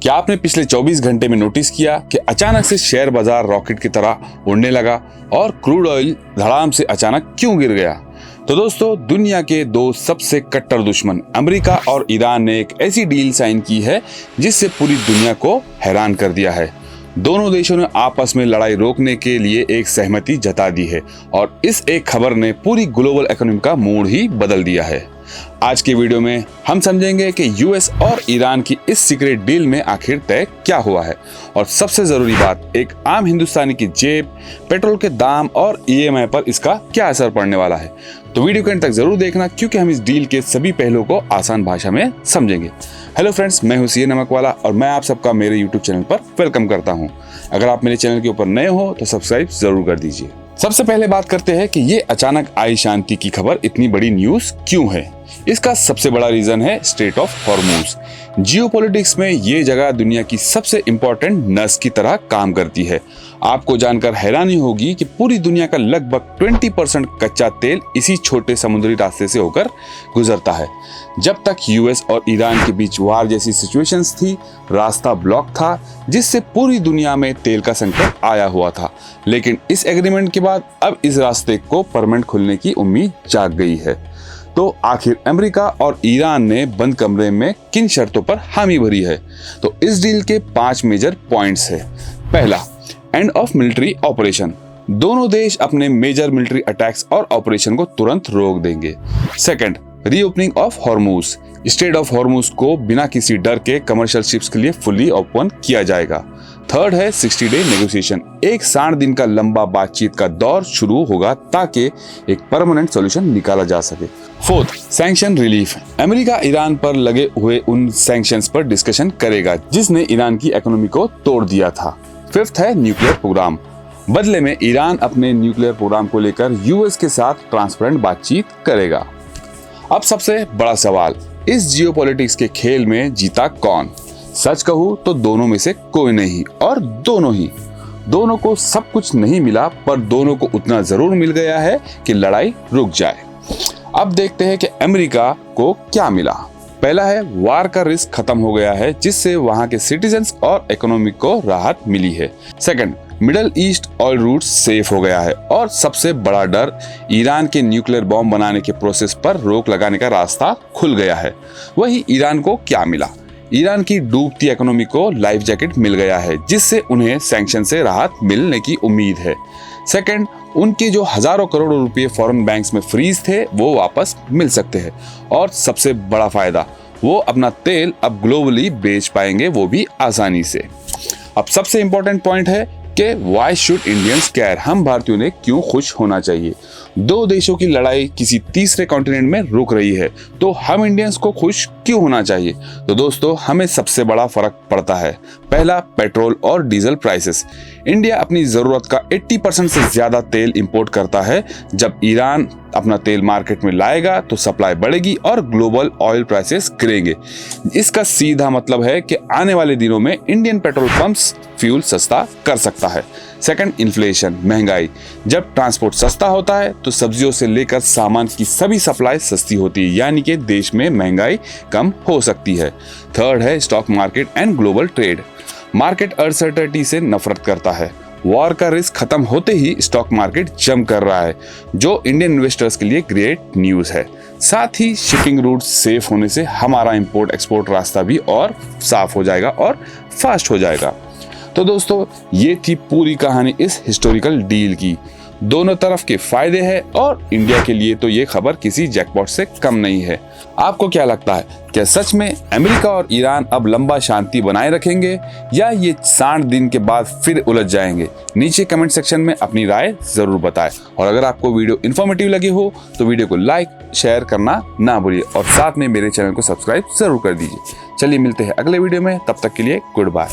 क्या आपने पिछले 24 घंटे में नोटिस किया कि अचानक से शेयर बाजार रॉकेट की तरह उड़ने लगा और क्रूड ऑयल धड़ाम से अचानक क्यों गिर गया? तो दोस्तों, दुनिया के दो सबसे कट्टर दुश्मन अमेरिका और ईरान ने एक ऐसी डील साइन की है जिससे पूरी दुनिया को हैरान कर दिया है। दोनों देशों ने आपस में लड़ाई रोकने के लिए एक सहमति जता दी है और इस एक खबर ने पूरी ग्लोबल इकोनॉमी का मूड ही बदल दिया है। आज की वीडियो में हम समझेंगे कि यूएस और ईरान की इस सीक्रेट डील में आखिर तय क्या हुआ है और सबसे जरूरी बात, एक आम हिंदुस्तानी की जेब, पेट्रोल के दाम और ईएमआई पर इसका क्या असर पड़ने वाला है। तो वीडियो के अंत तक जरूर देखना क्योंकि हम इस डील के सभी पहलुओं को आसान भाषा में समझेंगे। हेलो फ्रेंड्स, मैं हूं सीए नमकवाला और मैं आप सबका मेरे यूट्यूब चैनल पर वेलकम करता हूं। अगर आप मेरे चैनल के ऊपर नए हो तो सब्सक्राइब जरूर कर दीजिए। सबसे पहले बात करते हैं कि ये अचानक आई शांति की खबर इतनी बड़ी न्यूज क्यों है। इसका सबसे बड़ा रीजन है स्ट्रेट ऑफ हॉर्मुज। जियोपॉलिटिक्स में ये जगह दुनिया की सबसे इंपॉर्टेंट नस की तरह काम करती है। आपको जानकर हैरानी होगी कि पूरी दुनिया का लगभग 20% कच्चा तेल इसी छोटे समुद्री रास्ते से होकर गुजरता है। जब तक यूएस और ईरान के बीच वार जैसी सिचुएशंस थी, रास्ता ब्लॉक था जिससे पूरी दुनिया में तेल का संकट आया हुआ था। लेकिन इस एग्रीमेंट के बाद अब इस रास्ते को परमानेंट खुलने की उम्मीद जाग गई है। तो आखिर अमेरिका और ईरान ने बंद कमरे में किन शर्तों पर हामी भरी है? तो इस डील के 5 मेजर पॉइंट्स है। पहला, एंड ऑफ मिलिट्री ऑपरेशन। दोनों देश अपने मेजर मिलिट्री अटैक्स और ऑपरेशन को तुरंत रोक देंगे। Second, reopening of Hormuz. Straight of Hormuz को बिना किसी डर के कमर्शियल शिप्स के लिए फुली ओपन किया जाएगा। थर्ड है 60 डे नेगोशिएशन। एक 60 दिन का लंबा बातचीत का दौर शुरू होगा ताकि एक परमानेंट सॉल्यूशन निकाला जा सके। Fourth, sanction relief. America Iran पर लगे हुए उन सैंक्शंस पर डिस्कशन करेगा जिसने ईरान की इकोनॉमी को तोड़ दिया था। फिफ्थ है न्यूक्लियर प्रोग्राम। बदले में ईरान अपने न्यूक्लियर प्रोग्राम को लेकर यूएस के साथ ट्रांसपेरेंट बातचीत करेगा। अब सबसे बड़ा सवाल, इस जियोपॉलिटिक्स के खेल में जीता कौन? सच कहूं तो दोनों में से कोई नहीं और दोनों को सब कुछ नहीं मिला, पर दोनों को उतना जरूर मिल गया है कि लड़ाई रुक जाए। अब देखते हैं कि अमेरिका को क्या मिला। पहला है, वार का रिस्क खत्म हो गया है जिससे वहां के सिटीजन्स और इकोनॉमी को राहत मिली है। Second, Middle East oil route safe हो गया है और सबसे बड़ा डर, ईरान के न्यूक्लियर बॉम्ब बनाने के प्रोसेस पर रोक लगाने का रास्ता खुल गया है। वही ईरान को क्या मिला? ईरान की डूबती इकोनॉमी को लाइफ जैकेट मिल गया है जिससे उन्हें सैंक्शन से राहत मिलने की उम्मीद है। सेकंड, उनके जो हजारों करोड़ रुपए फॉरेन बैंक्स में फ्रीज थे वो वापस मिल सकते हैं। और सबसे बड़ा फायदा, वो अपना तेल अब ग्लोबली बेच पाएंगे, वो भी आसानी से। अब सबसे इंपॉर्टेंट पॉइंट है कि व्हाई शुड इंडियंस केयर। हम भारतीयों ने क्यों खुश होना चाहिए? दो देशों की लड़ाई किसी तीसरे कॉन्टिनेंट में रुक रही है तो हम इंडियंस को खुश क्यों होना चाहिए? तो दोस्तों, हमें सबसे बड़ा फर्क पड़ता है। पहला, पेट्रोल और डीजल प्राइसेस। इंडिया अपनी जरूरत का 80% से ज्यादा तेल इंपोर्ट करता है। जब ईरान अपना तेल मार्केट में लाएगा तो सप्लाई बढ़ेगी और ग्लोबल ऑयल प्राइसेस गिरेंगे। इसका सीधा मतलब है कि आने वाले दिनों में इंडियन पेट्रोल पंप्स फ्यूल सस्ता कर सकता है। सेकंड, इन्फ्लेशन, महंगाई। जब ट्रांसपोर्ट सस्ता होता है तो सब्जियों से लेकर सामान की सभी सप्लाई सस्ती होती है, यानी कि देश में महंगाई कम हो सकती है। थर्ड है stock market and global trade. Market uncertainty से नफरत करता है। वॉर का रिस्क खत्म होते ही स्टॉक मार्केट जंप कर रहा है जो इंडियन इन्वेस्टर्स के लिए ग्रेट न्यूज है। साथ ही शिपिंग रूट सेफ होने से हमारा इंपोर्ट एक्सपोर्ट रास्ता भी और साफ हो जाएगा और फास्ट हो जाएगा। तो दोस्तों, ये थी पूरी कहानी इस हिस्टोरिकल डील की। दोनों तरफ के फायदे हैं और इंडिया के लिए तो ये खबर किसी जैकपॉट से कम नहीं है। आपको क्या लगता है, क्या सच में अमेरिका और ईरान अब लंबा शांति बनाए रखेंगे या ये 60 दिन के बाद फिर उलझ जाएंगे? नीचे कमेंट सेक्शन में अपनी राय जरूर बताएं। और अगर आपको वीडियो इन्फॉर्मेटिव लगी हो तो वीडियो को लाइक शेयर करना ना भूलिए और साथ में मेरे चैनल को सब्सक्राइब जरूर कर दीजिए। चलिए मिलते हैं अगले वीडियो में, तब तक के लिए गुड बाय।